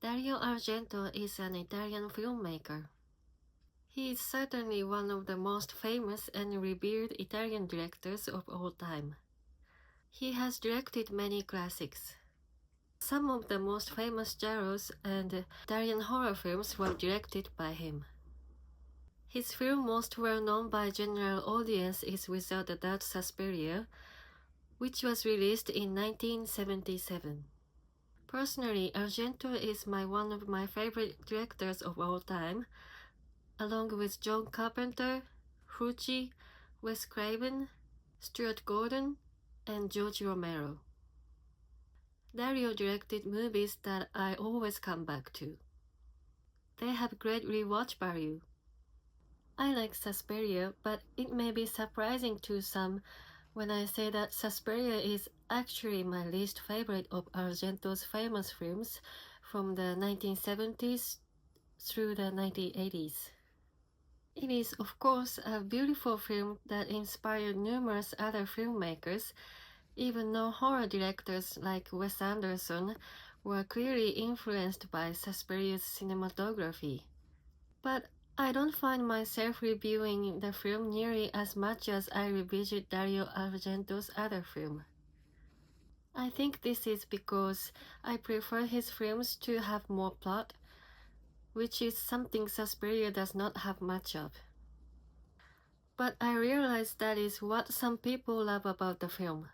Dario Argento is an Italian filmmaker. He is certainly one of the most famous and revered Italian directors of all time. He has directed many classics. Some of the most famous giallos and Italian horror films were directed by him. His film most well known by general audience is without a doubt Suspiria, which was released in 1977. Personally, Argento is one of my favorite directors of all time, along with John Carpenter, Fulci, Wes Craven, Stuart Gordon, and George Romero. Dario directed movies that I always come back to. They have great rewatch value. I like Suspiria, but it may be surprising to some when I say that Suspiria is actually my least favorite of Argento's famous films from the 1970s through the 1980s. It is, of course, a beautiful film that inspired numerous other filmmakers, even though horror directors like Wes Anderson were clearly influenced by Suspiria's cinematography. But I don't find myself reviewing the film nearly as much as I revisit Dario Argento's other film. I think this is because I prefer his films to have more plot, which is something Suspiria does not have much of. But I realize that is what some people love about the film.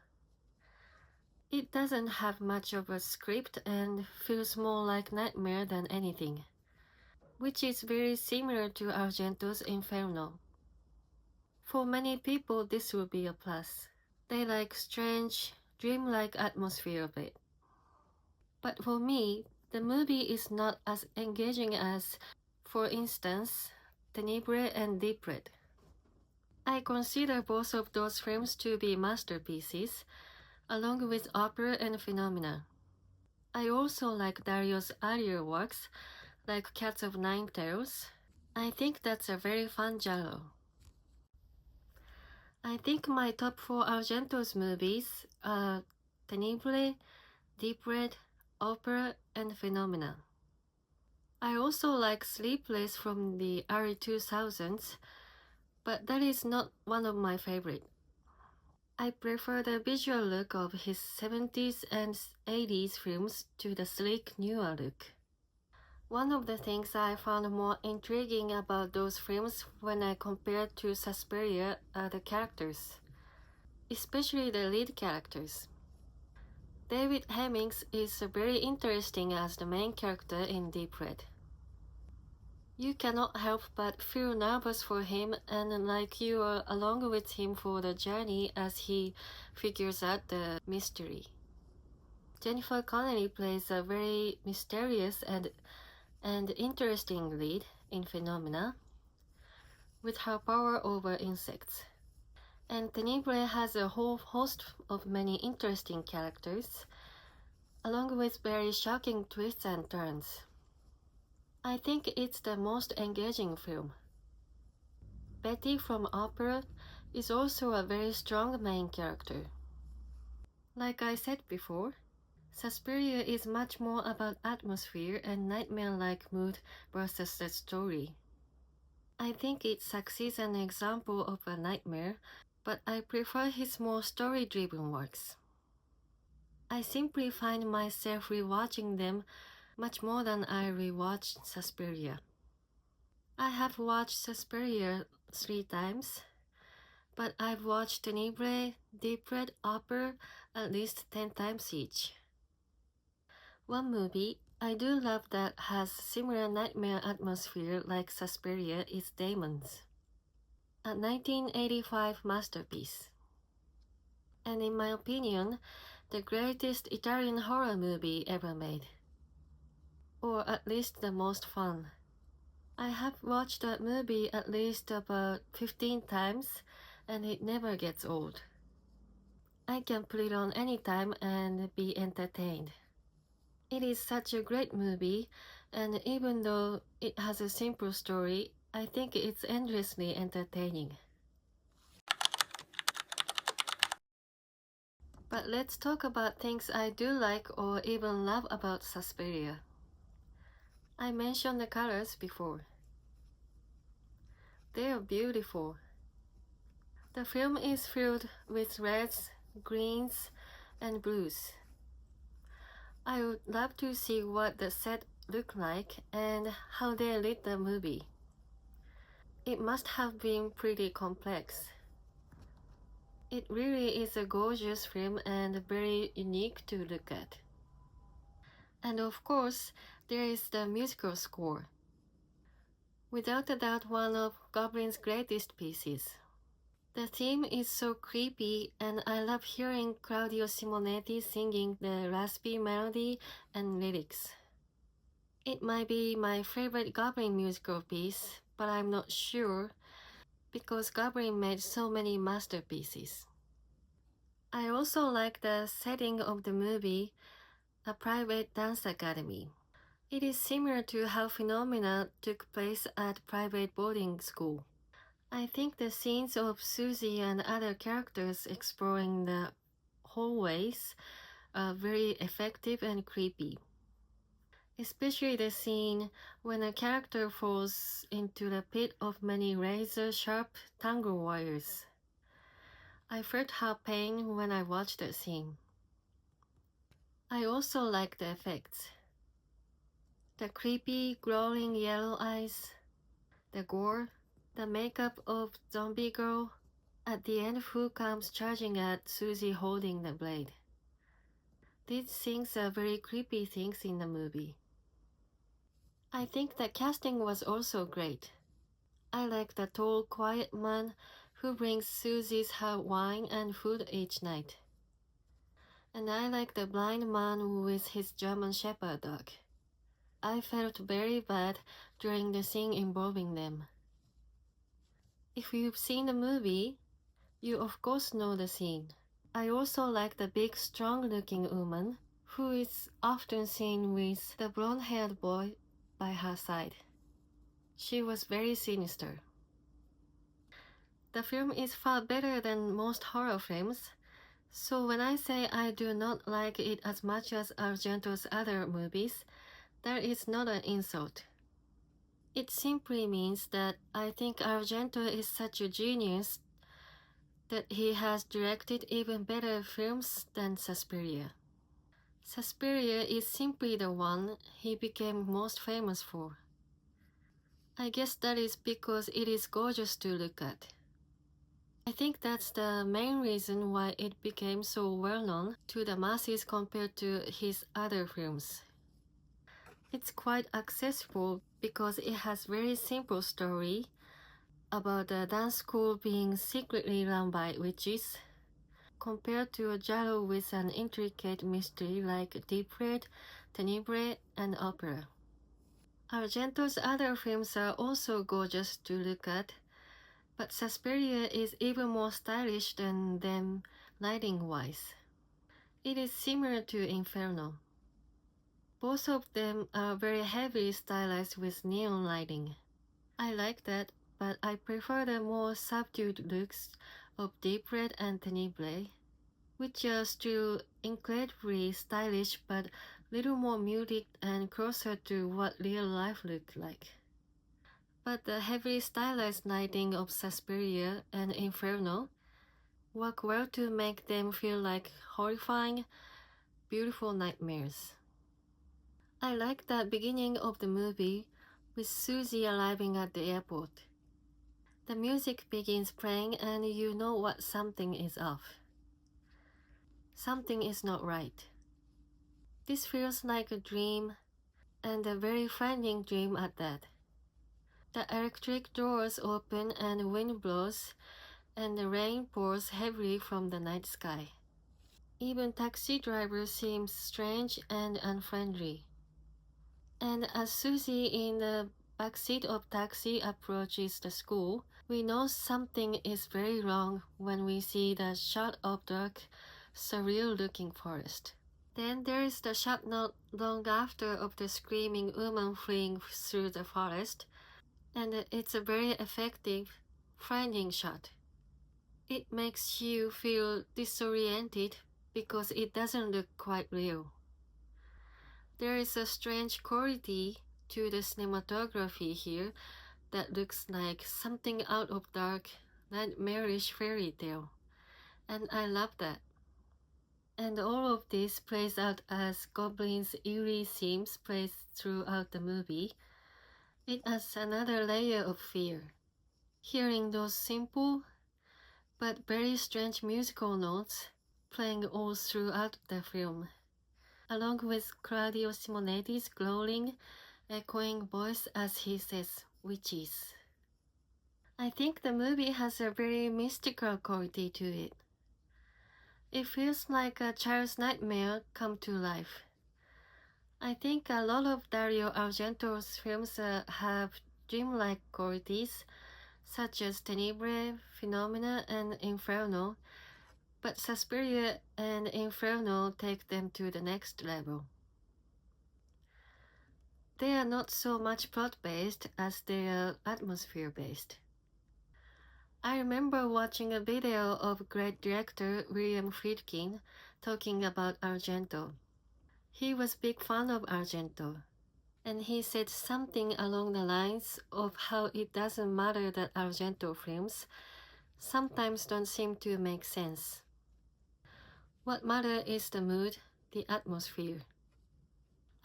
It doesn't have much of a script and feels more like Nightmare than anything, which is very similar to Argento's Inferno. For many people, this will be a plus. They like strange, dreamlike atmosphere of it. But for me, the movie is not as engaging as, for instance, Tenebrae and Deep Red. I consider both of those films to be masterpieces, along with Opera and Phenomena. I also like Dario's earlier works, like Cats of Nine Tails. I think that's a very fun genre. I think my top 4 Argento's movies are Tenebrae, Deep Red, Opera, and Phenomena. I also like Sleepless from the early 2000s, but that is not one of my favorite. I prefer the visual look of his 70s and 80s films to the sleek newer look. One of the things I found more intriguing about those films when I compared to Suspiria are the characters, especially the lead characters. David Hemmings is very interesting as the main character in Deep Red. You cannot help but feel nervous for him and like you are along with him for the journey as he figures out the mystery. Jennifer Connelly plays a very mysterious and interesting lead in Phenomena with her power over insects. And Tenebrae has a whole host of many interesting characters, along with very shocking twists and turns. I think it's the most engaging film. Betty from Opera is also a very strong main character. Like I said before, Suspiria is much more about atmosphere and nightmare-like mood versus the story. I think it succeeds an example of a nightmare, but I prefer his more story-driven works. I simply find myself rewatching them much more than I rewatched Suspiria. I have watched Suspiria 3 times, but I've watched Tenebrae, Deep Red, Opera at least 10 times each. One movie I do love that has similar nightmare atmosphere like Suspiria is Demons, a 1985 masterpiece. And in my opinion, the greatest Italian horror movie ever made. Or at least the most fun. I have watched that movie at least about 15 times and it never gets old. I can put it on anytime and be entertained. It is such a great movie, and even though it has a simple story, I think it's endlessly entertaining. But let's talk about things I do like or even love about Suspiria. I mentioned the colors before. They are beautiful. The film is filled with reds, greens, and blues. I would love to see what the set looked like and how they lit the movie. It must have been pretty complex. It really is a gorgeous film and very unique to look at. And of course, there is the musical score. Without a doubt, one of Goblin's greatest pieces. The theme is so creepy, and I love hearing Claudio Simonetti singing the raspy melody and lyrics. It might be my favorite Goblin musical piece, but I'm not sure because Goblin made so many masterpieces. I also like the setting of the movie, a private dance academy. It is similar to how Phenomena took place at private boarding school. I think the scenes of Susie and other characters exploring the hallways are very effective and creepy. Especially the scene when a character falls into the pit of many razor-sharp tangle wires. I felt her pain when I watched that scene. I also like the effects. The creepy, glowing yellow eyes, the gore, the makeup of zombie girl, at the end who comes charging at Susie holding the blade. These things are very creepy things in the movie. I think the casting was also great. I like the tall, quiet man who brings Susie's her wine and food each night. And I like the blind man with his German Shepherd dog. I felt very bad during the scene involving them. If you've seen the movie, you of course know the scene. I also like the big, strong-looking woman who is often seen with the blonde-haired boy by her side. She was very sinister. The film is far better than most horror films, so when I say I do not like it as much as Argento's other movies, that is not an insult. It simply means that I think Argento is such a genius that he has directed even better films than Suspiria. Suspiria is simply the one he became most famous for. I guess that is because it is gorgeous to look at. I think that's the main reason why it became so well known to the masses compared to his other films. It's quite accessible because it has very simple story about a dance school being secretly run by witches, compared to a giallo with an intricate mystery like Deep Red, Tenebrae, and Opera. Argento's other films are also gorgeous to look at, but Suspiria is even more stylish than them lighting-wise. It is similar to Inferno. Both of them are very heavily stylized with neon lighting. I like that, but I prefer the more subdued looks of Deep Red and Tenebrae, which are still incredibly stylish but little more muted and closer to what real life looked like. But the heavily stylized lighting of Suspiria and Inferno work well to make them feel like horrifying, beautiful nightmares. I like the beginning of the movie with Susie arriving at the airport. The music begins playing and you know what something is off. Something is not right. This feels like a dream, and a very frightening dream at that. The electric doors open and wind blows, and the rain pours heavily from the night sky. Even taxi driver seems strange and unfriendly. And as Susie in the backseat of taxi approaches the school, we know something is very wrong when we see the shot of dark, surreal-looking forest. Then there is the shot not long after of the screaming woman fleeing through the forest, and it's a very effective, frightening shot. It makes you feel disoriented because it doesn't look quite real. There is a strange quality to the cinematography here that looks like something out of dark, nightmarish fairy tale. And I love that. And all of this plays out as Goblin's eerie themes play throughout the movie. It adds another layer of fear. Hearing those simple but very strange musical notes playing all throughout the film, along with Claudio Simonetti's glowing, echoing voice as he says, "witches." I think the movie has a very mystical quality to it. It feels like a child's nightmare come to life. I think a lot of Dario Argento's films have dreamlike qualities, such as Tenebrae, Phenomena, and Inferno, but Suspiria and Inferno take them to the next level. They are not so much plot-based as they are atmosphere-based. I remember watching a video of great director William Friedkin talking about Argento. He was a big fan of Argento, and he said something along the lines of how it doesn't matter that Argento films sometimes don't seem to make sense. What matters is the mood, the atmosphere.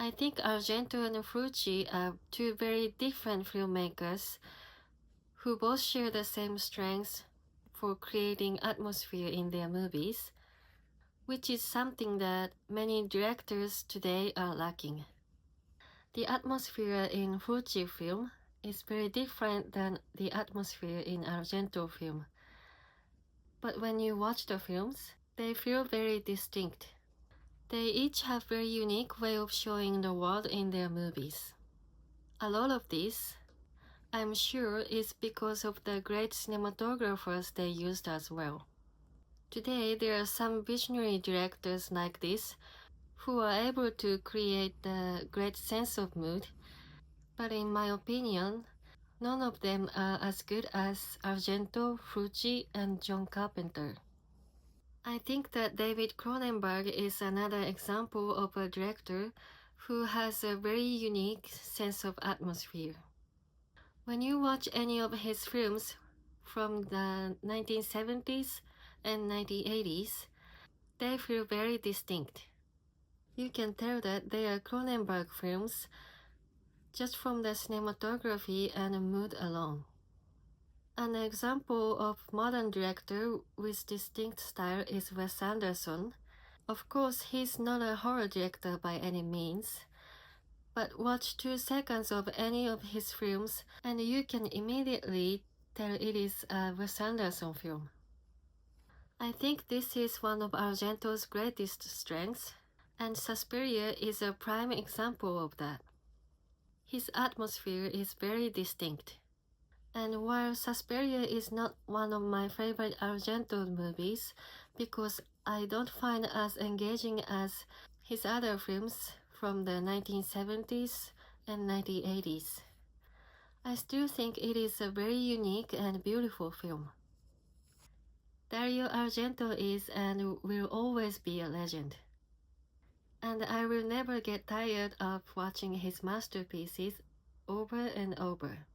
I think Argento and Fulci are two very different filmmakers who both share the same strengths for creating atmosphere in their movies, which is something that many directors today are lacking. The atmosphere in Fulci film is very different than the atmosphere in Argento film. But when you watch the films, they feel very distinct. They each have very unique way of showing the world in their movies. A lot of this, I'm sure, is because of the great cinematographers they used as well. Today, there are some visionary directors like this who are able to create a great sense of mood, but in my opinion, none of them are as good as Argento, Fulci, and John Carpenter. I think that David Cronenberg is another example of a director who has a very unique sense of atmosphere. When you watch any of his films from the 1970s and 1980s, they feel very distinct. You can tell that they are Cronenberg films just from the cinematography and mood alone. An example of modern director with distinct style is Wes Anderson. Of course, he's not a horror director by any means, but watch 2 seconds of any of his films and you can immediately tell it is a Wes Anderson film. I think this is one of Argento's greatest strengths, and Suspiria is a prime example of that. His atmosphere is very distinct. And while Suspiria is not one of my favorite Argento movies because I don't find as engaging as his other films from the 1970s and 1980s, I still think it is a very unique and beautiful film. Dario Argento is and will always be a legend. And I will never get tired of watching his masterpieces over and over.